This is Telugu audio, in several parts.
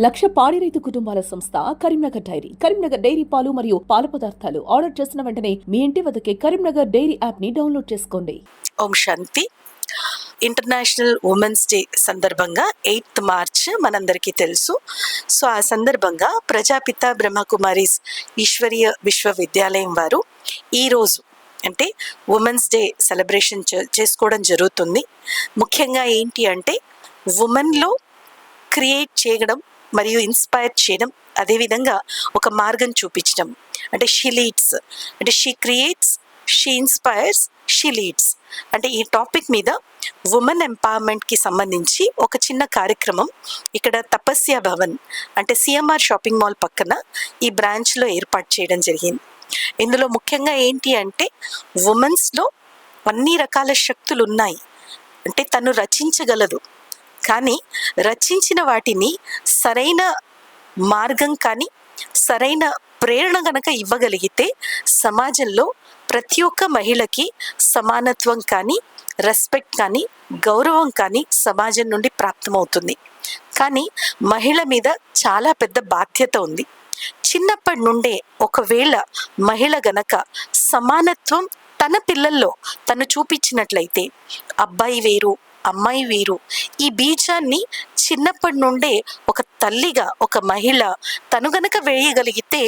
లక్ష పాడి రైతు కుటుంబాల సంస్థ కరీంనగర్ డైరీ. కరీంనగర్ డైరీ పాలు మరియు పాల పదార్థాలు ఆర్డర్ చేసిన వెంటనే మీ ఇంటి వద్దకే కరీంనగర్ డైరీ యాప్ ని డౌన్లోడ్ చేసుకోండి. ఓం శాంతి. ఇంటర్నేషనల్ ఉమెన్స్ డే సందర్భంగా 8th మార్చ్ మనందరికీ తెలుసు. సో ఆ సందర్భంగా ప్రజాపిత బ్రహ్మకుమారీస్ ఈశ్వరీయ విశ్వవిద్యాలయం వారు ఈరోజు అంటే ఉమెన్స్ డే సెలబ్రేషన్ చేసుకోవడం జరుగుతుంది. ముఖ్యంగా ఏంటి అంటే ఉమెన్లో క్రియేట్ చేయడం మరియు ఇన్స్పైర్ చేయడం, అదేవిధంగా ఒక మార్గం చూపించడం. అంటే షీ లీడ్స్, అంటే she creates, she inspires, she leads. అంటే ఈ టాపిక్ మీద ఉమెన్ ఎంపవర్మెంట్కి సంబంధించి ఒక చిన్న కార్యక్రమం ఇక్కడ తపస్య భవన్ అంటే సిఎంఆర్ షాపింగ్ మాల్ పక్కన ఈ బ్రాంచ్లో ఏర్పాటు చేయడం జరిగింది. ఇందులో ముఖ్యంగా ఏంటి అంటే ఉమెన్స్లో అన్ని రకాల శక్తులు ఉన్నాయి. అంటే తను రచించగలదు, కానీ రచించిన వాటిని సరైన మార్గం కానీ సరైన ప్రేరణ గనక ఇవ్వగలిగితే సమాజంలో ప్రతి ఒక్క మహిళకి సమానత్వం కానీ రెస్పెక్ట్ కానీ గౌరవం కానీ సమాజం నుండి ప్రాప్తమవుతుంది. కానీ మహిళ మీద చాలా పెద్ద బాధ్యత ఉంది. చిన్నప్పటి నుండే ఒకవేళ మహిళ గనక సమానత్వం తన పిల్లల్లో తను చూపించినట్లయితే అబ్బాయి వేరు అమ్మాయి వేరు, ఈ బీజాన్ని చిన్నప్పటి నుండే ఒక తల్లిగా ఒక మహిళ తను గనక వేయగలిగితే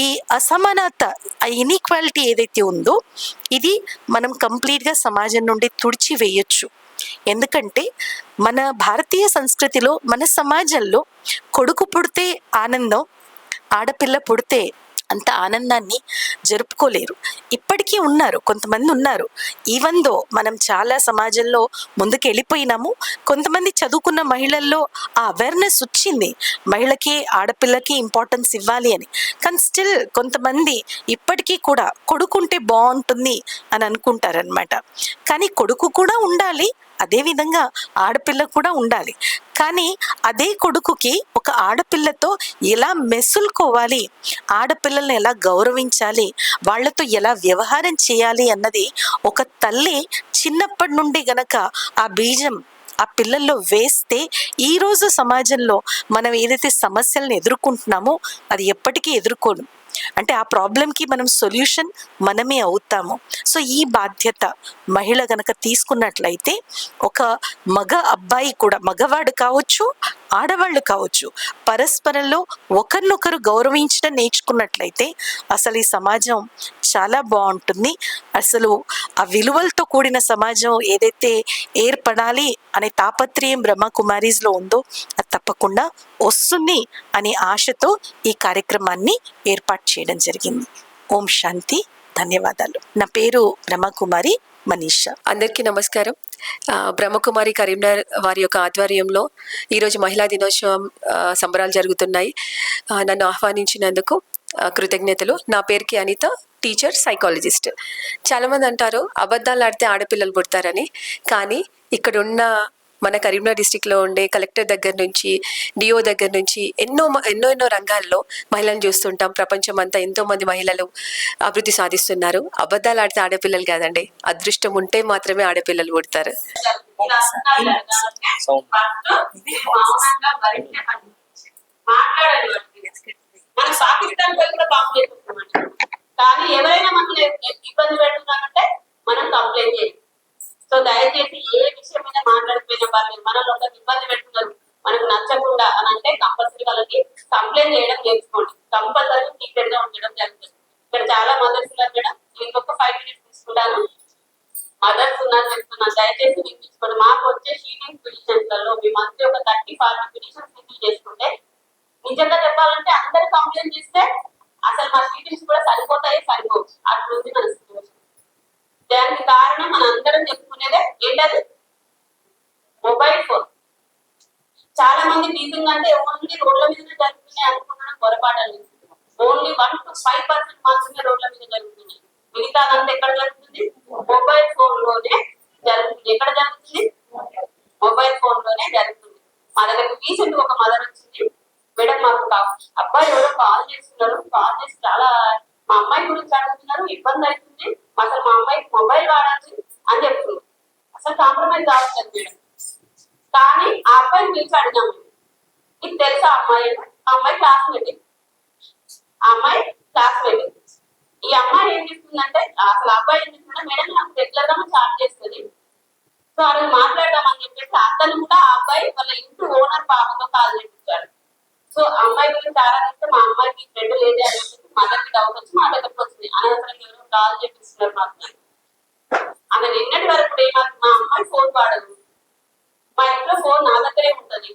ఈ అసమానత, ఆ ఇన్ఈక్వాలిటీ ఏదైతే ఉందో ఇది మనం కంప్లీట్గా సమాజం నుండి తుడిచి వేయొచ్చు. ఎందుకంటే మన భారతీయ సంస్కృతిలో మన సమాజంలో కొడుకు పుడితే ఆనందం, ఆడపిల్ల పుడితే అంత ఆనందాన్ని జరుపుకోలేరు. ఇప్పటికీ ఉన్నారు, కొంతమంది ఉన్నారు. ఈవెన్ దో మనం చాలా సమాజంలో ముందుకు వెళ్ళిపోయినాము, కొంతమంది చదువుకున్న మహిళల్లో ఆ అవేర్నెస్ వచ్చింది, మహిళకి ఆడపిల్లకి ఇంపార్టెన్స్ ఇవ్వాలి అని. కానీ స్టిల్ కొంతమంది ఇప్పటికీ కూడా కొడుకుంటే బాగుంటుంది అని అనుకుంటారనమాట. కానీ కొడుకు కూడా ఉండాలి, అదేవిధంగా ఆడపిల్ల కూడా ఉండాలి. కానీ అదే కొడుకుకి ఒక ఆడపిల్లతో ఎలా మెసులుకోవాలి, ఆడపిల్లల్ని ఎలా గౌరవించాలి, వాళ్ళతో ఎలా వ్యవహారం చేయాలి అన్నది ఒక తల్లి చిన్నప్పటి నుండి గనక ఆ బీజం ఆ పిల్లల్లో వేస్తే ఈరోజు సమాజంలో మనం ఏదైతే సమస్యలను ఎదుర్కొంటున్నామో అది ఎప్పటికీ ఎదుర్కోను. అంటే ఆ ప్రాబ్లంకి మనం సొల్యూషన్ మనమే అవుతాము. సో ఈ బాధ్యత మహిళ గనక తీసుకున్నట్లయితే ఒక మగ అబ్బాయి కూడా, మగవాడు కావచ్చు ఆడవాళ్ళు కావచ్చు, పరస్పరంలో ఒకరినొకరు గౌరవించడం నేర్చుకున్నట్లయితే అసలు ఈ సమాజం చాలా బాగుంటుంది. అసలు ఆ విలువలతో కూడిన సమాజం ఏదైతే ఏర్పడాలి అనే తాపత్రయం బ్రహ్మకుమారీస్లో ఉందో అది తప్పకుండా వస్తుంది అనే ఆశతో ఈ కార్యక్రమాన్ని ఏర్పాటు చేయడం జరిగింది. ఓం శాంతి. ధన్యవాదాలు. నా పేరు బ్రహ్మకుమారి మనీషా. అందరికీ నమస్కారం. బ్రహ్మకుమారి కరీంనగర్ వారి యొక్క ఆధ్వర్యంలో ఈరోజు మహిళా దినోత్సవం సంబరాలు జరుగుతున్నాయి. నన్ను ఆహ్వానించినందుకు కృతజ్ఞతలు. నా పేరుకి అనిత, టీచర్, సైకాలజిస్ట్. చాలామంది అంటారు అబద్ధాలు ఆడితే ఆడపిల్లలు పుడతారని. కానీ ఇక్కడున్న మన కరీంనగర్ డిస్టిక్లో ఉండే కలెక్టర్ దగ్గర నుంచి డిఓ దగ్గర నుంచి ఎన్నో రంగాల్లో మహిళలను చూస్తుంటాం. ప్రపంచం అంతా ఎంతోమంది మహిళలు అభివృద్ధి సాధిస్తున్నారు. అబద్ధాలు ఆడితే ఆడపిల్లలు కాదండి, అదృష్టం ఉంటే మాత్రమే ఆడపిల్లలు పుడతారు. కానీ ఎవరైనా మనల్ని ఇబ్బంది పెడుతున్నారంటే మనం కంప్లైంట్ చేయాలి. సో దయచేసి ఏ విషయం మీద మాట్లాడిపోయిన వాళ్ళు మనలో ఒక ఇబ్బంది పెడుతున్నారు, మనకు నచ్చకుండా అని అంటే కంపల్సరీ వాళ్ళకి కంప్లైంట్ చేయడం నేర్చుకోండి. కంపల్సరీ సీక్రెట్ గా ఉండడం జరుగుతుంది. ఇక్కడ చాలా మదర్స్ ఉన్నారు మేడం, ఇంకొక 5 minutes తీసుకుంటాను. మదర్స్ ఉన్నారు చెప్తున్నాను, దయచేసి వినిపించుకోండి. మాకు వచ్చే షీటింగ్ పిటిషన్స్లలో మీ మధ్య ఒక 30-40 పిటిషన్స్ ఫిల్ చేసుకుంటే నిజంగా చెప్పాలంటే అందరు కంప్లైంట్ చేస్తే అసలు మా షీటింగ్స్ కూడా సరిపోవచ్చు. అట్లుంది మన సిచ్యువేషన్. దానికి కారణం మన అందరం చెప్పుకునేదే ఏంటది, మొబైల్ ఫోన్. చాలా మంది టీచింగ్ అంటే ఓన్లీ రోడ్ల మీద జరుగుతున్నాయి అనుకున్నాను, పొరపాటు. ఓన్లీ 1 to 5% మాత్రమే రోడ్ల మీద జరుగుతున్నాయి. మిగతాదంతా ఎక్కడ జరుగుతుంది, మొబైల్ ఫోన్ లోనే జరుగుతుంది. ఎక్కడ జరుగుతుంది, మొబైల్ ఫోన్ లోనే జరుగుతుంది. మా దగ్గర రీసెంట్ ఒక మదర్ వచ్చింది, మేడం మాకు అబ్బాయి ఎవరో కాల్ చేస్తున్నారు, కాల్ చేసి చాలా మా అమ్మాయి గురించి అడుగుతున్నారు, ఇబ్బంది అవుతుంది, అసలు మా అమ్మాయికి మొబైల్ వాడాలి అని చెప్తుంది. అసలు కాంప్రమైజ్ కావచ్చు మేడం. కానీ ఆ అబ్బాయిని పిలిచి అడిగాము, నీకు తెలుసా అమ్మాయి అంటే? ఆ అమ్మాయి క్లాస్మేట్. ఆ అమ్మాయి క్లాస్మేట్. ఈ అమ్మాయి ఏం చేస్తుందంటే అసలు అబ్బాయి ఏం చేస్తుందంటే మేడం నాకు రెగ్యులర్ గా చాట్ చేస్తుంది. సో అది మాట్లాడదామని చెప్పేసి అతను కూడా ఆ అబ్బాయి వాళ్ళ ఇంటి ఓనర్ పాపతో కాల్ చేయించాడు. సో అమ్మాయి గురించి ఆరాధిస్తే మా అమ్మాయికి ఫ్రెండ్ లేదే అని చెప్పేసి మదర్కి డౌట్ వచ్చి మా దగ్గరకు వచ్చింది. అనవసరంగా ఎవరు కాల్ చేపిస్తున్నారు మాకు. ఆమె నిన్నటి వరకు ఏమాత్రం మా అమ్మాయి ఫోన్ వాడదు, మా ఇంట్లో ఫోన్ నా దగ్గరే ఉంటది.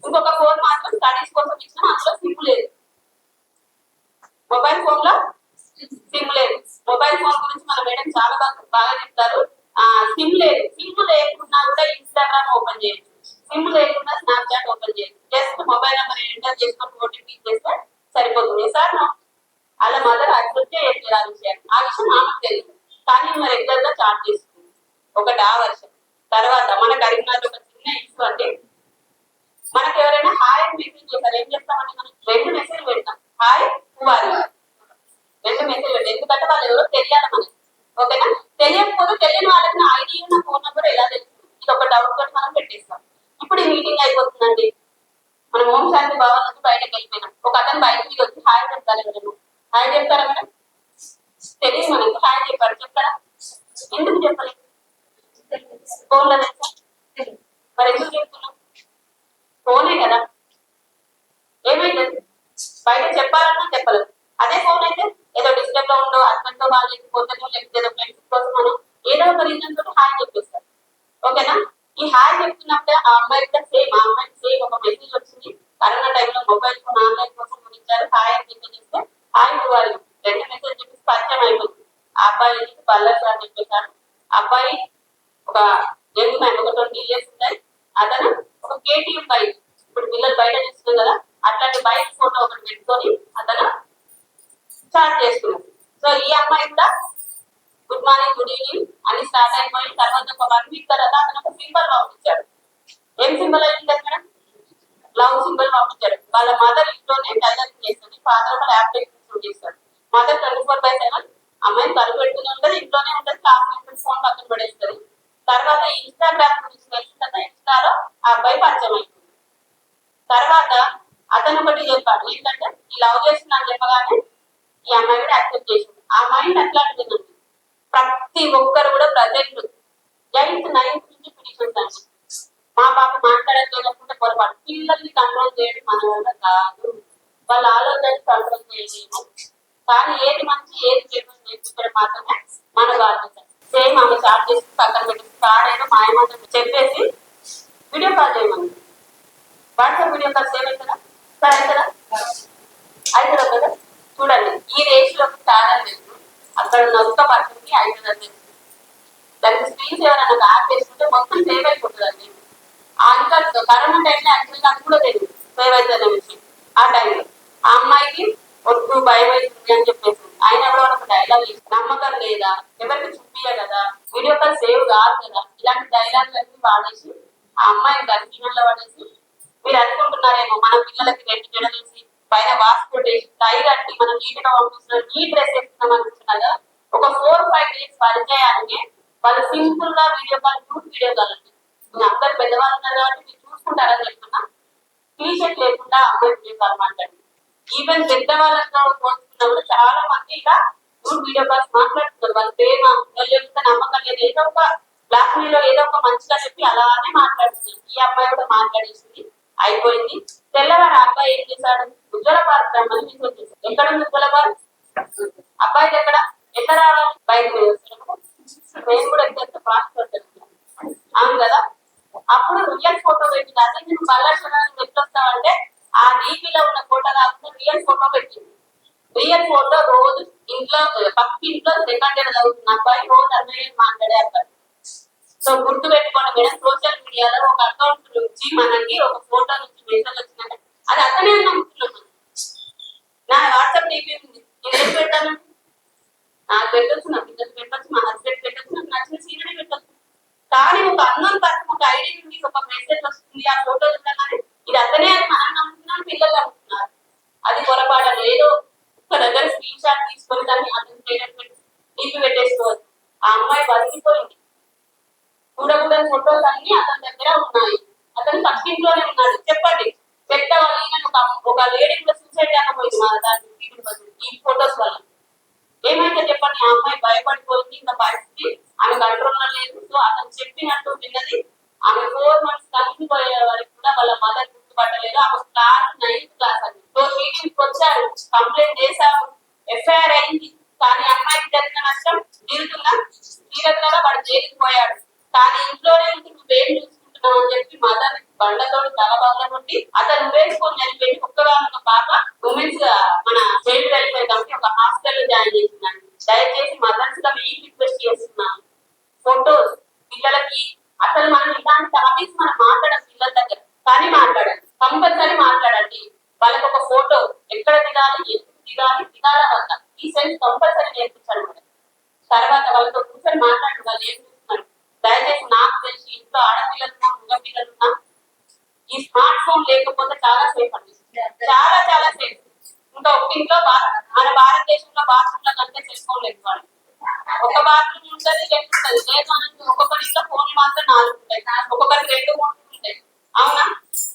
ఇంకొక ఫోన్ మాత్రం స్టడీస్ కోసం ఇచ్చిన అందులో సిమ్ లేదు. మొబైల్ ఫోన్ లో సిమ్ లేదు. మొబైల్ ఫోన్ గురించి మన మేడం చాలా బాగా చెప్తారు. సిమ్ లేదు. సిమ్ లేకుండా కూడా ఇన్స్టాగ్రామ్ ఓపెన్ చేయొచ్చు, సిమ్ లేకుండా స్నాప్చాట్ ఓపెన్ చేయొచ్చు. జస్ట్ మొబైల్ నెంబర్ ఎంటర్ చేసుకొని ఓటీపీ చేస్తే సరిపోతుంది. సార్ అలా మదర్ అక్సెప్ట్ చేయట్లేదు ఆ విషయాన్ని. ఆ విషయం ఆమెకు తెలియదు, కానీ మేము రెగ్యులర్ గా చాట్ చేస్తుంది. ఒకటి ఆ వర్షం. తర్వాత మన కరీంనగర్ ఒక చిన్న ఇష్యూ అంటే మనకి ఎవరైనా హాయ్ అని మెసేజ్ చేస్తారు, ఏం చేస్తామంటే మనం 2 మెసేజ్ పెడతాం, హాయ్ పువ్వాలి, 2 మెసేజ్ పెడతాం. ఎందుకంటే వాళ్ళు ఎవరో తెలియాలి మనకి. ఓకేనా? తెలియకపోతే తెలియని వాళ్ళకి నా ఐడి నా ఫోన్ నెంబర్ ఎలా తెలుస్తుంది, ఇది ఒక డౌట్ తోటి మనం పెట్టేస్తాం. ఇప్పుడు ఈ మీటింగ్ అయిపోతుందండి, మనం హోం శాంతి భవన్ నుంచి బయటకు వెళ్ళిపోయినాం. ఒక అతను బయట మీద వచ్చి హాయ్ చెప్తారు మేడం. హాయ్ చెప్తారా మేడం? తెలియదు మనకి హాయ్ చెప్పారు. చెప్తారా? ఎందుకు చెప్పలేదు? ఫోన్లో తెలుసా? మరి ఎందుకు చెప్తున్నాం? ఫోనే కదా. ఏమైతుంది? బయట చెప్పాలన్నా చెప్పలేదు. అదే ఫోన్ అయితే ఏదో డిస్టర్బ్ లో ఉండో, హస్బెండ్ తో బాగాలేకపోతానో, లేకపోతే ఏదో ఫ్రెండ్స్ కోసం మనం ఏదో ఒక రీజన్ తోటి హాయ్ చెప్పేస్తారు. ఓకేనా? ఈ హాయ్ చెప్తున్నప్పుడే ఆ అమ్మాయి కూడా సేమ్, ఆ అమ్మాయికి సేమ్ ఒక మెసేజ్ వచ్చింది. కరోనా టైంలో మొబైల్ ఫోన్ ఆన్లైన్ కోసం గురించారు, హాయ్ అని చెప్పేస్తే హాయ్ ఇవ్వాలి. 2 మెసేజ్ చెప్పేసి పరిచయం అయిపోతుంది. ఆ అబ్బాయి పల్లెస్ అని చెప్పేశారు. అబ్బాయి ఒక యంగ్ మ్యాన్, ఒక 20 years ఉంటాయి. అతను ఒక కేటీఎం బైక్, ఇప్పుడు పిల్లలు బయట చూస్తుంది కదా, అట్లాంటి బైక్ ఫోటో ఒకటి పెట్టుకొని అతను స్టార్ట్ చేస్తున్నాడు. సో ఈ అమ్మాయి కూడా గుడ్ మార్నింగ్, గుడ్ ఈవినింగ్ అని స్టార్ట్ అయిపోయి తర్వాత ఒక 1 week తర్వాత అతను ఒక సింబల్ పంపించాడు. ఏం సింబల్ అయింది కదా మేడం? లవ్ సింబల్ పంపించాడు. వాళ్ళ మదర్ ఇంట్లోనే టైలరింగ్ చేస్తుంది, ఫాదర్ ఒక ల్యాబ్ టెక్నీషియన్ చేస్తాడు. మదర్ 24/7 అమ్మాయిని కలుపు పెడుతూనే ఉంటది, ఇంట్లోనే ఉంటది, క్లాస్ ఉంటుంది, ఫోన్ పక్కన పడేస్తుంది. తర్వాత ఇన్స్టాగ్రామ్ గురించి తెలిసిన తర్వాత ఇన్స్టాలో ఆ అబ్బాయి పరిచయం అయిపోయింది. తర్వాత అతను ఒకటి చెప్పాడు, ఏంటంటే ఈ లవ్ చేస్తున్నా అని చెప్పగానే ఈ అమ్మాయి కూడా యాక్సెప్ట్ చేసింది. ఆ మైండ్ అట్లాంటిది. ప్రతి ఒక్కరు కూడా ప్రజెంట్ 8th 9th నుంచి పిటిషన్స్ అండి. మా పాప మాట్లాడలేకుంటే పొరపాటు. పిల్లల్ని కంట్రోల్ చేయడం మన వల్ల కాదు, వాళ్ళ ఆలోచన కంట్రోల్ చేయలేము. కానీ ఏది మంచి ఏది చెడు నేర్పించడం మాత్రమే మన బాధ్యత. సేమ్ ఆమె చాట్ చేసి పక్కన పెట్టి కాడేదో మాయమాటలు చెప్పేసి వీడియో కాల్ చేయమని. వాట్సాప్ వీడియో కాల్ సేవ్ అవుతుందా? సార్ అవుతుందా? అవుతుందా కదా? చూడండి, ఈ రేషిలో ఛానల్ లేదు, అక్కడ ఉన్న ఒక్క పర్సన్కి అవుతుందని తెలుసు. దానికి స్క్రీన్స్ ఎవరైనా యాప్ వేసుకుంటే మొత్తం సేవ్ అయిపోతుందండి. ఇంకా కరోనా టైంలో యాక్చువల్గా అది కూడా తెలియదు సేవ్ అవుతుంది విషయం. ఆ టైంలో ఆ అమ్మాయికి వద్దు భయం అవుతుంది అని చెప్పేసి ఆయన ఎవరో ఒక డైలాగ్ వేసి నమ్మకం లేదా, ఎవరికి చూపియా కదా, వీడియో కాల్ సేవ్ కాదు కదా, ఇలాంటి డైలాగ్లన్నీ వాడేసి ఆ అమ్మాయిని కన్ఫ్యూజన్లో పడేసి మీరు అనుకుంటున్నారేమో మన పిల్లలకి 2 జడలేసి పైన వాష్ కొట్టేసి టై కట్టి మనం నీట్ గా పంపిస్తున్నాం, నీట్ డ్రెస్ వేస్తున్నాం అనుకుంటున్నారా? ఒక 4-5 days పరిచయానికి వాళ్ళు సింపుల్ గా video call, group video call అండి. అందరు పెద్దవాళ్ళు ఉన్నారు కాబట్టి మీరు చూసుకుంటారని చెప్తున్నా. టీషర్ట్ లేకుండా అమ్మాయి వీడియో కాల్ మాట్లాడండి. ఈవెన్ పెద్దవాళ్ళతో పోల్చుకున్నప్పుడు చాలా మంది ఇలా గ్రూప్ వీడియో కాల్స్ మాట్లాడుతున్నారు. వాళ్ళ ప్రేమ చెప్తే నమ్మకం లేదు, ఏదో ఒక బ్లాక్ మెయిల్ లో ఏదో ఒక మంచిగా చెప్పి అలానే మాట్లాడుతున్నారు. ఈ అమ్మాయి కూడా మాట్లాడేసింది, అయిపోయింది. తెల్లవారు అబ్బాయి ఏం చేశాడు? ఉజ్వల భారత్ రమ్మని మెసేజ్ చేశాడు. ఎక్కడ ఉంది ఉజ్వల భారత్? అబ్బాయిది ఎక్కడ రావాలి? బయట నేను కూడా ఎంత ఫాస్ట్ అవును కదా. అప్పుడు రియల్ ఫోటో పెట్టింది. అదే నేను కలర్షణాన్ని ఎట్లొస్తామంటే ఆ డీపీలో ఉన్న ఫోటో కాకుండా రియల్ ఫోటో పెట్టింది. రియల్ ఫోటో రోజు ఇంట్లో పక్క ఇంట్లో సెకండ్ ఇయర్ చదువుతున్న అబ్బాయి రోజు అన్నయ్య మాట్లాడే అబ్బాయి. సో గుర్తు పెట్టుకోండి మేడం, సోషల్ మీడియాలో ఒక అకౌంట్ నుంచి మనకి ఒక ఫోటో నుంచి మెసేజ్ వచ్చిందంటే అది అతనే నమ్ముతున్నాం. నా వాట్సాప్ డీపీ ఉంది, నేను ఏం పెట్టాను? నాకు పెట్టొచ్చు, నా పిల్లలు పెట్టొచ్చు, మా హస్బెండ్ పెట్టొచ్చు, నాకు నచ్చిన సీనరీ పెట్టొచ్చు. కానీ ఒక అన్నోన్ పర్సన్ ఒక ఐడి నుండి ఒక మెసేజ్ వస్తుంది, ఆ ఫోటో చూడగానే ఇది అతనే అని మనం నమ్ముతున్నాం, పిల్లలు నమ్ముతున్నారు. అది పొరపాటు. ఏదో ఒక దగ్గర స్క్రీన్ షాట్ తీసుకొని దాన్ని అతని పేరెంట్ డీపీ పెట్టేసుకోవచ్చు. ఆ అమ్మాయి బతికిపోయింది. చూడకూడని ఫోటోస్ అన్ని అతని దగ్గర ఉన్నాయి. అతను పక్కింట్లోనే ఉన్నాడు. చెప్పండి, పెద్దవాళ్ళు ఈయన ఒక లేడీ కూడా సూసైడ్ కాకపోయింది మా దాని ఈ ఫొటోస్ వల్ల. ఏమైతే చెప్పండి, ఆ అమ్మాయి భయపడిపోయింది, ఇంకా పరిస్థితి ఆమె కంట్రోల్లో లేదు. సో అతను చెప్పినట్టు విన్నది. ఆమె 4 months కలిసిపోయే వరకు కూడా వాళ్ళ మదర్ గుర్తుపట్టలేదు. ఆమె క్లాస్ 9th క్లాస్ అండి. సో మీటింగ్కి వచ్చారు, కంప్లైంట్ చేశారు, ఎఫ్ఐఆర్ అయింది. కానీ అమ్మాయికి జరిగిన నష్టం తీరుతుందా? తీరదు కదా, వాడు జైలుకి పోయాడు. కానీ ఇంట్లోనే ఉండి నువ్వేం చూసుకుంటున్నావు అని చెప్పి మదర్ బండతో తలబాగా కొట్టి అతను వేసుకొని చనిపోయి ఒక్కగానొక పాప ఉమెన్స్ మన చైల్డ్ వెల్ఫేర్ కమిటీ ఒక హాస్టల్ జాయిన్ చేసిందండి. దయచేసి మదర్స్ గా మీకు రిక్వెస్ట్ చేస్తున్నాను, ఫొటోస్ పిల్లలకి అసలు మనం ఇలాంటి టాపిక్స్ మనం మాట్లాడడం పిల్లల దగ్గర, కానీ మాట్లాడండి, కంపల్సరీ మాట్లాడండి. వాళ్ళకి ఒక ఫోటో ఎక్కడ దిగాలి, ఎందుకు దిగాలి, దిగాల వల్ల ఈ సెన్స్ కంపల్సరీ నేర్పించాలి మేడం. తర్వాత వాళ్ళతో కూర్చొని మాట్లాడి వాళ్ళు ఏం చూస్తున్నారు. దయచేసి నాకు తెలిసి ఇంట్లో ఆడపిల్లలున్నా మగ పిల్లలున్నా ఈ స్మార్ట్ ఫోన్ లేకపోతే చాలా సేఫ్ అండి, చాలా చాలా సేఫ్. ఇంకా ఒక ఇంట్లో మన భారతదేశంలో బాత్రూమ్ లో కంటే సెల్ ఫోన్ లేదు. వాళ్ళు ఒక బాత్రూమ్ ఉంటుంది, ఉంటుంది లేదు అని ఒక్కొక్కరి ఇంట్లో ఫోన్ మాత్రం 4 ఉంటాయి, ఒక్కొక్కరికి 2, 3 ఉంటాయి. అవునా?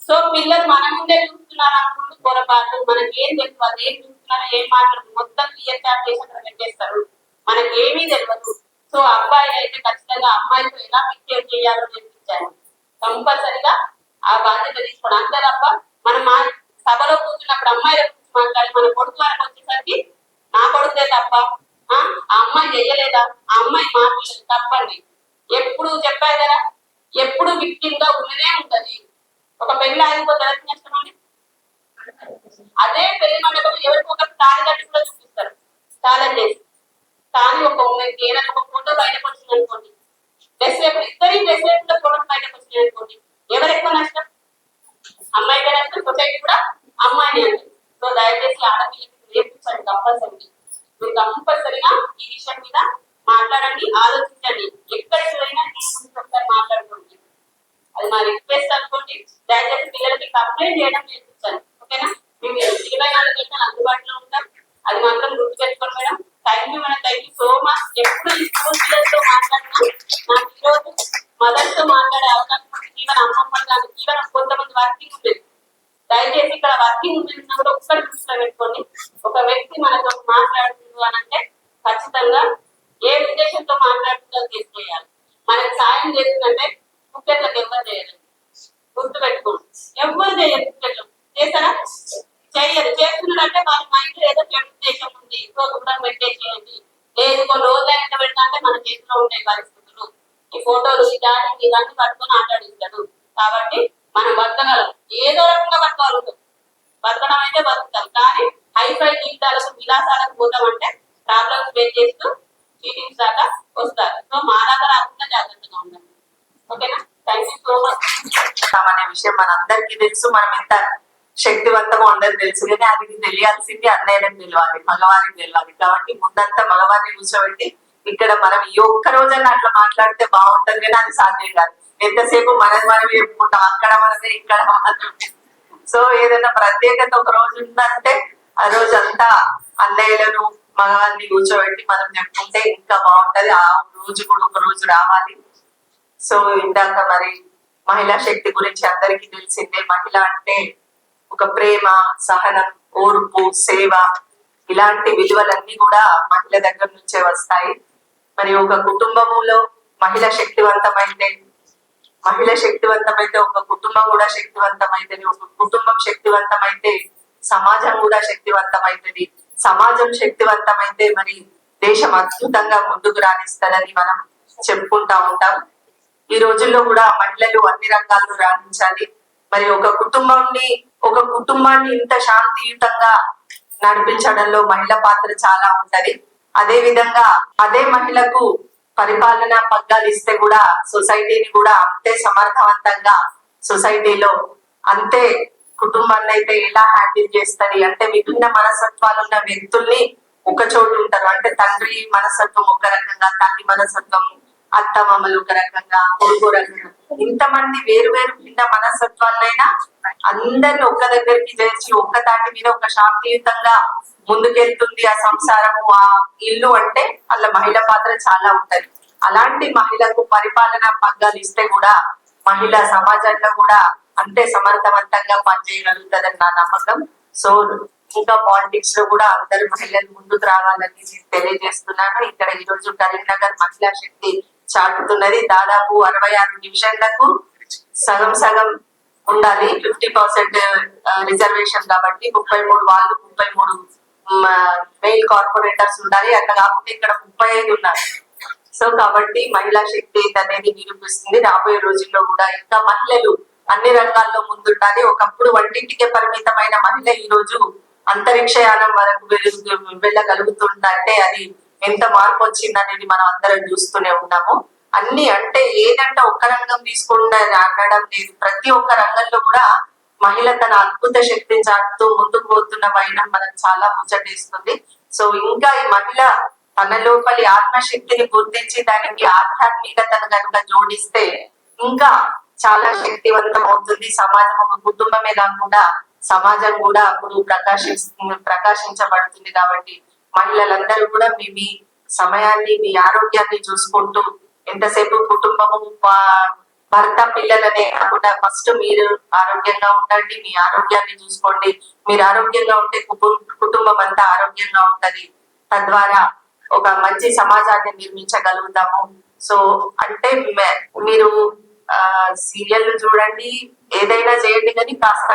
సో పిల్లలు మన ముందే చూస్తున్నారు అనుకుంటూ పొరపాటు. మనకి ఏం తెలుసు వాళ్ళు ఏం చూస్తున్నారో ఏం మాట్లాడుతున్నారు మొత్తం క్లియర్ క్యాప్ చేసి అక్కడ పెట్టేస్తారు, మనకి ఏమీ తెలియదు. సో అబ్బాయి అయితే ఖచ్చితంగా అమ్మాయితో ఎలా బిహేవ్ చేయాలో నేర్పించాను. కంపల్సరిగా ఆ బాధ్యత తీసుకోండి. అంతే తప్ప మనం మా సభలో కూర్చున్నప్పుడు అమ్మాయిల గురించి మాట్లాడి మన కొడుకు వారికి వచ్చేసరికి నా కొడుకుదే తప్ప, ఆ అమ్మాయి చెయ్యలేదా, ఆ అమ్మాయి మాట్లాడలేదు తప్పండి. ఎప్పుడు చెప్పారు కదా, ఎప్పుడు విక్టిమ్ గా ఉన్నదే ఉంటది. ఒక పెళ్లి ఆగిపోతే ఎవరికి నష్టం అండి? అదే పెళ్లి మండపం ఎవరికి ఒక తాళి కట్టి కూడా చూపిస్తారు ఛాలెంజ్ చేసి. కానీ ఒక ఉమెన్కి ఏదైనా ఒక ఫోటో బయటకు వచ్చింది అనుకోండి, డ్రెస్ ఇద్దరి డ్రెస్ వేసుకున్న ఫోటో బయటకు వచ్చింది అనుకోండి, ఎవరు ఎక్కువ నష్టం? అమ్మాయికి నష్టం, సొసైటీ కూడా అమ్మాయిని అండి. సో దయచేసి ఆడపిల్లకి నేర్పించండి కంపల్సరీ. మీరు కంపల్సరీగా ఈ విషయం మీద మాట్లాడండి, ఆలోచించండి. ఎక్కడికి వెళ్ళినా ఒకసారి మాట్లాడుకోండి, అది మా రిక్వెస్ట్ అనుకోండి. దయచేసి పిల్లలకి కంప్లైంట్ చేయడం నేర్పించండి, ఓకేనా? మేము 24 గంటలు అందుబాటులో ఉంటాం, అది మాత్రం గుర్తు పెట్టుకోండి madam. Thank you madam, thank you so much. ఎప్పుడు ఈ స్కూల్ పిల్లలతో మాట్లాడినా నాకు ఈరోజు మదర్ తో మాట్లాడే అవకాశం ఉంటుంది. ఈవెన్ అమ్మమ్మ కానీ ఈవెన్ కొంతమంది వర్కింగ్ ఉండేది. దయచేసి ఇక్కడ వర్కింగ్ ఉన్నప్పుడు ఒక్కటి దృష్టిలో పెట్టుకోండి. ఒక వ్యక్తి మనతో మాట్లాడుతుంది అని అంటే ఖచ్చితంగా ఏ ఉద్దేశంతో మాట్లాడుతుందో తెలియజేయాలి. మనకి సాయం చేస్తుందంటే కుక్కర్లకు ఎవరు చేయాలి, గుర్తు పెట్టుకోండి. ఎవరు చేయరు, కుక్కర్లు చేస్తారా? చెయ్యరు. చేస్తున్నారంటే వాళ్ళ మైండ్ ఏదో చెడు ఉద్దేశం ఉంది, ఇంకో దూరం పెట్టేసేయండి. లేదు కొన్ని రోజులు అయినా పెడతాంటే మన చేతిలో ఉండే పరిస్థితులు, ఈ ఫోటోలు ఈ డాటింగ్ ఇలాంటి పట్టుకొని ఆటాడిస్తాడు. కాబట్టి మనం బతకగలం, ఏదో రకంగా బతకగలుగుతాం. బతకడం అయితే బతుకుతాం, కానీ హైఫై జీవితాలకు విలాసాలకు పోతామంటే ప్రాబ్లమ్స్ ఫేస్ చేస్తూ చీటింగ్స్ దాకా వస్తారు. సో మా దగ్గర రాకుండా జాగ్రత్తగా ఉండండి, ఓకేనా? Thank you so much. అనే విషయం మనందరికీ తెలుసు, మనం ఎంత శక్తివంతమో అందరికి తెలుసు. కానీ అది తెలియాల్సింది అన్నయ్యకి తెలియాలి, మగవారికి తెలియాలి. కాబట్టి ముందంతా మగవారిని కూర్చోబెట్టి ఇక్కడ మనం ఈ ఒక్క రోజన్నా అట్లా మాట్లాడితే బాగుంటుంది, కానీ అది సాధ్యం కాదు. ఎంతసేపు మనది మనం చెప్పుకుంటాం, అక్కడ మనదే ఇక్కడ మనదే. సో ఏదైనా ప్రత్యేకత ఒక రోజు ఉందంటే ఆ రోజు అంతా అన్నయ్యలను మగవారిని కూర్చోబెట్టి మనం చెప్పుకుంటే ఇంకా బాగుంటది. ఆ రోజు కూడా ఒక రోజు రావాలి. సో ఇందాక మరి మహిళా శక్తి గురించి అందరికీ తెలిసిందే. మహిళ అంటే ఒక ప్రేమ, సహనం, ఓర్పు, సేవ, ఇలాంటి విలువలన్నీ కూడా మహిళ దగ్గర నుంచే వస్తాయి. మరి ఒక కుటుంబములో మహిళ శక్తివంతమైతే ఒక కుటుంబం కూడా శక్తివంతమైతే, ఒక కుటుంబం శక్తివంతమైతే సమాజం కూడా శక్తివంతమైతుంది. సమాజం శక్తివంతమైతే మరి దేశం అద్భుతంగా ముందుకు రాణిస్తారని మనం చెప్పుకుంటా ఉంటాం. ఈ రోజుల్లో కూడా మహిళలు అన్ని రంగాల్లో రాణించాలి. మరి ఒక కుటుంబాన్ని ఇంత శాంతియుతంగా నడిపించడంలో మహిళ పాత్ర చాలా ఉంటది. అదే విధంగా అదే మహిళకు పరిపాలన పగ్గాలు ఇస్తే కూడా సొసైటీని కూడా అంతే సమర్థవంతంగా, సొసైటీలో అంతే కుటుంబాన్ని అయితే ఎలా హ్యాండిల్ చేస్తుంది అంటే, విభిన్న మనస్తత్వాలు ఉన్న వ్యక్తుల్ని ఒక చోటు ఉంటారు. అంటే తండ్రి మనస్తత్వం ఒక రకంగా, తల్లి మనస్తత్వం, అత్త మామలు ఒక రకంగా, కొడుకు రకంగా, ఇంతమంది వేరు వేరు భిన్న మనస్తత్వాలైనా అందరిని ఒక్క దగ్గరికి చేర్చి ఒక్క తాటి మీద ఒక శాంతియుతంగా ముందుకెళ్తుంది ఆ సంసారము, ఆ ఇల్లు అంటే అలా మహిళ పాత్ర చాలా ఉంటది. అలాంటి మహిళకు పరిపాలన పగ్గాలు ఇస్తే కూడా మహిళ సమాజంలో కూడా అంతే సమర్థవంతంగా పనిచేయగలుగుతారని నా నమ్మకం. సో ఇంకా పాలిటిక్స్ లో కూడా అందరు మహిళలు ముందుకు రావాలని నేను తెలియజేస్తున్నాను. ఇక్కడ ఈ రోజు కరీంనగర్ మహిళా శక్తి చాటుతున్నది. దాదాపు 66 డివిజన్లకు సగం సగం ఉండాలి, 50% రిజర్వేషన్ కాబట్టి 33 వాళ్ళు 33 మెయిల్ కార్పొరేటర్స్ ఉండాలి. అట్లా కాకుండా ఇక్కడ 35 ఉన్నారు. సో కాబట్టి మహిళా శక్తి అనేది నిరూపిస్తుంది. రాబోయే రోజుల్లో కూడా ఇంకా మహిళలు అన్ని రంగాల్లో ముందుండాలి. ఒకప్పుడు వంటింటికే పరిమితమైన మహిళ ఈ రోజు అంతరిక్షయానం వరకు వెళ్ళగలుగుతుందంటే అది ఎంత మార్పు వచ్చింది అనేది మనం అందరం చూస్తూనే ఉన్నాము. అన్ని అంటే ఏదంటే ఒక్క రంగం తీసుకుండా అనడం లేదు, ప్రతి ఒక్క రంగంలో కూడా మహిళ తన అద్భుత శక్తిని చాటుతూ ముందుకు పోతున్న వైనం మనకు చాలా ముచ్చటిస్తుంది. సో ఇంకా ఈ మహిళ తన లోపలి ఆత్మశక్తిని గుర్తించి దానికి ఆధ్యాత్మికతను కనుక జోడిస్తే ఇంకా చాలా శక్తివంతం అవుతుంది సమాజం. ఒక కుటుంబమే కాకుండా సమాజం కూడా అప్పుడు ప్రకాశించబడుతుంది. కాబట్టి మహిళలందరూ కూడా మీ సమయాన్ని, మీ ఆరోగ్యాన్ని చూసుకుంటూ ఎంతసేపు కుటుంబము, భర్త, పిల్లలనే కాకుండా ఫస్ట్ మీరు ఆరోగ్యంగా ఉండండి, మీ ఆరోగ్యాన్ని చూసుకోండి. మీరు ఆరోగ్యంగా ఉంటే కుటుంబం అంతా ఆరోగ్యంగా ఉంటది. తద్వారా ఒక మంచి సమాజాన్ని నిర్మించగలుగుతాము. సో అంటే మీరు సీరియల్ చూడండి, ఏదైనా చేయండి, కానీ కాస్త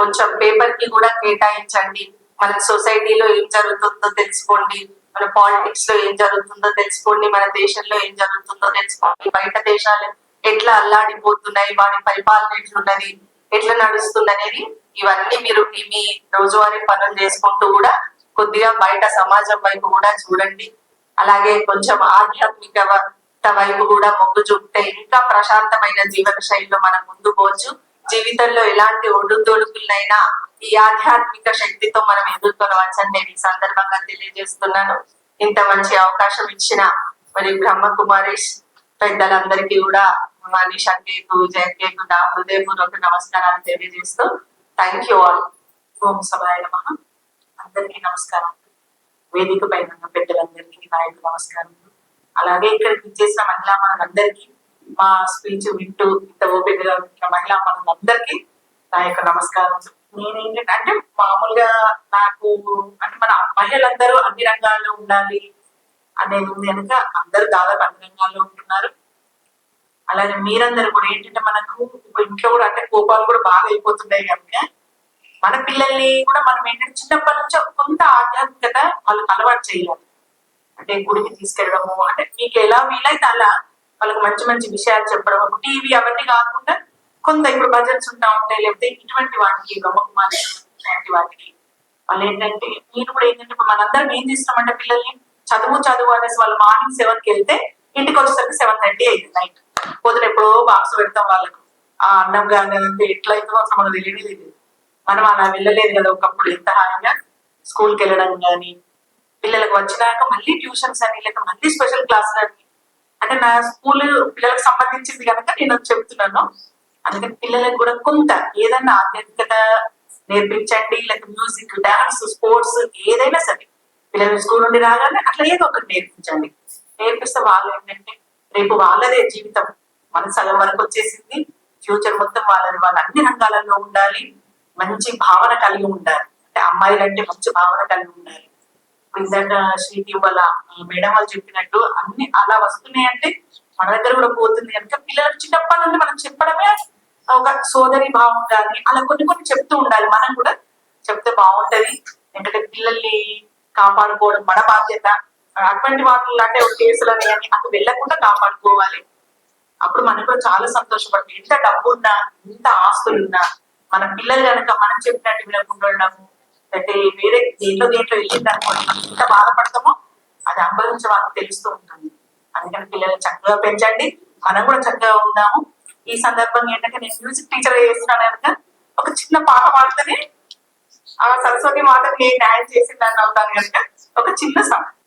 కొంచెం పేపర్ కి కూడా కేటాయించండి. మన సొసైటీలో ఏం జరుగుతుందో తెలుసుకోండి, మన పాలిటిక్స్ లో ఏం జరుగుతుందో తెలుసుకోండి, మన దేశంలో ఏం జరుగుతుందో తెలుసుకోండి, బయట దేశాలు ఎట్లా అల్లాడిపోతున్నాయి, వారి పరిపాలన ఎట్లున్నది, ఎట్లా నడుస్తుంది అనేది ఇవన్నీ మీరు మీ రోజువారీ పనులు చేసుకుంటూ కూడా కొద్దిగా బయట సమాజం వైపు కూడా చూడండి. అలాగే కొంచెం ఆధ్యాత్మిక వైపు కూడా మొగ్గు చూపితే ఇంకా ప్రశాంతమైన జీవన శైలిలో మనం ముందు పోవచ్చు. జీవితంలో ఎలాంటి ఒడుదొడుకులైనా ఈ ఆధ్యాత్మిక శక్తితో మనం ఎదుర్కొనవచ్చని నేను ఈ సందర్భంగా తెలియజేస్తున్నాను. ఇంత మంచి అవకాశం ఇచ్చిన మరి బ్రహ్మకుమారీస్ పెద్దలందరికీ కూడా మనీష్ అంకేకు, జయకేకు నా హృదయపూర్వక నమస్కారాలు తెలియజేస్తూ థ్యాంక్ యూ ఆల్. ఓం సభాయ నమః. అందరికీ నమస్కారం. వేదిక పైన పెద్దలందరికీ నాయకు నమస్కారం. అలాగే ఇక్కడికి చేసిన మహిళా మనందరికీ, మా స్పీచ్ వింటూ ఇంత ఓపికగా వింటున్న మహిళా మనందరికీ నా యొక్క నమస్కారం. నేనేంటంటే మామూలుగా నాకు అంటే మన మహిళలందరూ అన్ని రంగాల్లో ఉండాలి అనేది ఉంది కనుక అందరూ దాదాపు అన్ని రంగాల్లో ఉంటున్నారు. అలాగే మీరందరూ కూడా ఏంటంటే మనకు ఇంట్లో కూడా అంటే కోపాలు కూడా బాగా అయిపోతున్నాయి కనుక మన పిల్లల్ని కూడా మనం ఏంటంటే చిన్నప్పటి నుంచి కొంత ఆధ్యాత్మికత వాళ్ళకి అలవాటు చేయాలి. అంటే గుడికి తీసుకెళ్ళడము, అంటే మీకు ఎలా వీలైతే అలా వాళ్ళకి మంచి మంచి విషయాలు చెప్పడం, టీవీ అవన్నీ కాకుండా కొంత ఇప్పుడు బజెట్స్ ఉంటా ఉంటాయి, లేకపోతే ఇటువంటి వాటికి బ్రహ్మకుమారి ఇలాంటి వాటికి వాళ్ళు ఏంటంటే మీరు కూడా ఏంటంటే మనందరం ఏం చేస్తామంటే పిల్లల్ని చదువు అనేసి వాళ్ళు మార్నింగ్ 7కి వెళ్తే ఇంటికి వచ్చేసరికి 7:30 అయింది నైట్. పొద్దున ఎప్పుడో బాక్స్ పెడతాం వాళ్ళకు. ఆ అన్నం కానీ అంటే ఎట్లయితే అసలు మనకు తెలియదు. మనం అలా వెళ్ళలేదు కదా ఒకప్పుడు. ఎంత హాయిగా స్కూల్కి వెళ్ళడం కానీ, పిల్లలకు వచ్చినాక మళ్ళీ ట్యూషన్స్ అని, లేక మళ్ళీ స్పెషల్ క్లాసులు అని. అంటే నా స్కూల్ పిల్లలకు సంబంధించింది కనుక నేను చెప్తున్నాను. అందుకని పిల్లలకు కూడా కొంత ఏదైనా ఆధ్యాత్మికత నేర్పించండి, లేక మ్యూజిక్, డాన్స్, స్పోర్ట్స్ ఏదైనా సరే పిల్లలు స్కూల్ నుండి రాగానే అట్లా ఏదో ఒకటి నేర్పించండి. నేర్పిస్తే వాళ్ళు ఏంటంటే రేపు వాళ్ళదే జీవితం. మన సగం వరకు వచ్చేసింది, ఫ్యూచర్ మొత్తం వాళ్ళని వాళ్ళ అన్ని రంగాలలో ఉండాలి, మంచి భావన కలిగి ఉండాలి. అంటే అమ్మాయిలు అంటే మంచి భావన కలిగి ఉండాలి. ఇందాక శ్రీతి వాళ్ళ మేడం వాళ్ళు చెప్పినట్టు అన్ని అలా వస్తున్నాయి అంటే మన దగ్గర కూడా పోతుంది కనుక పిల్లలకు చిన్నప్పటి నుండి మనం చెప్పడమే ఒక సోదరి భావం కానీ అలా కొన్ని చెప్తూ ఉండాలి. మనం కూడా చెప్తే బాగుంటది. ఎందుకంటే పిల్లల్ని కాపాడుకోవడం మన బాధ్యత. అటువంటి వాటిల్లో అంటే కేసులని కానీ అటు వెళ్లకుండా కాపాడుకోవాలి. అప్పుడు మనం కూడా చాలా సంతోషపడుతుంది. ఎంత డబ్బు ఉన్నా, ఎంత ఆస్తులున్నా మన పిల్లలు కనుక మనం చెప్పినట్టు వినకుండా ఉండము, అంటే వేరే దేంట్లో వెళ్ళింది అనుకోండి ఎంత బాధపడతామో అది అనుభవించే వాళ్ళకి తెలుస్తూ ఉంటుంది. అందుకని పిల్లల్ని చక్కగా పెంచండి, మనం కూడా చక్కగా ఉందాము. ఈ సందర్భంగా ఏంటంటే నేను మ్యూజిక్ టీచర్ చేస్తున్నాను కనుక ఒక చిన్న పాట పాడితేనే ఆ సరస్వతి మాటని న్యాయం చేసిందని అవుతాను కనుక ఒక చిన్న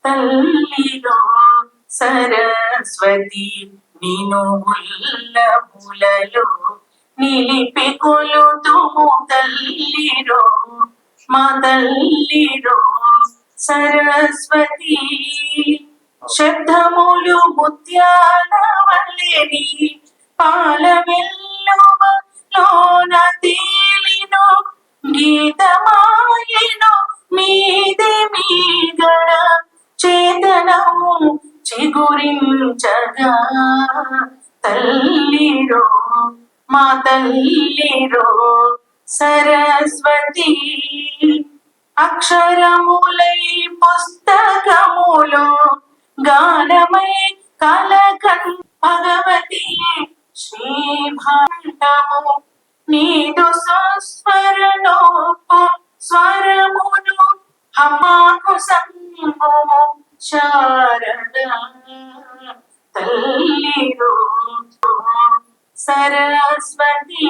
తల్లిలో సరస్వతి నేను ములలో నిలిపి కొలుతుము తల్లిరో మా తల్లిరో సరస్వతి. శబ్దములు ముత్యాల వల్లెని పాల వెల్లువ లోన తేలినో గీతమాయెను మీది మీగడ చేతనము చిగురించగా తల్లిరో మా తల్లిరో సరస్వతి అక్షరములై పుస్తకములో గానమై కలకన్ భగవతి శ్రీభాండము నీదు సుస్వరణోపు స్వరమును హమాకు సంగము శారద తల్లిరో సరస్వతి